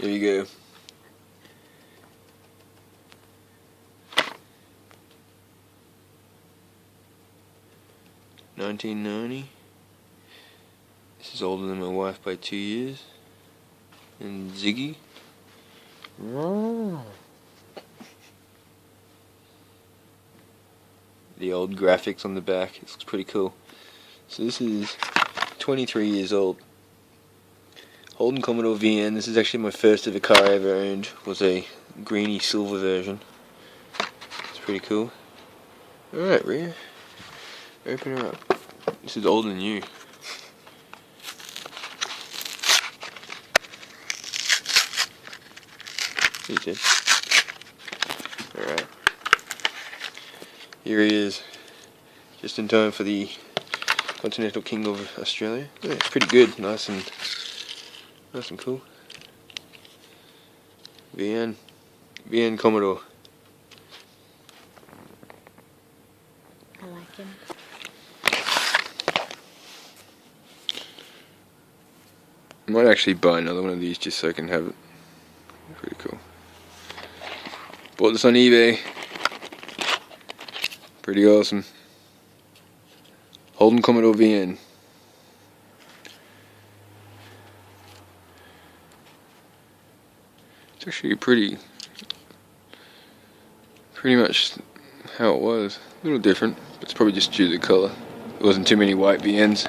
There you go. $19.90. This is older than my wife by 2 years. And Ziggy. The old graphics on the back. It looks pretty cool. So this is 23 years old. Holden Commodore VN. This is actually my first ever car I ever owned. Was a greeny silver version. It's pretty cool. Alright, Rhea. Open her up. This is older than you. He did. Alright. Here he is. Just in time for the Continental King of Australia. Yeah, it's pretty good. Nice and cool. VN Commodore. I like him. I might actually buy another one of these just so I can have it. Pretty cool. Bought this on eBay. Pretty awesome. Holden Commodore VN. It's actually pretty much how it was. A little different, but it's probably just due to the colour. There wasn't too many white VNs.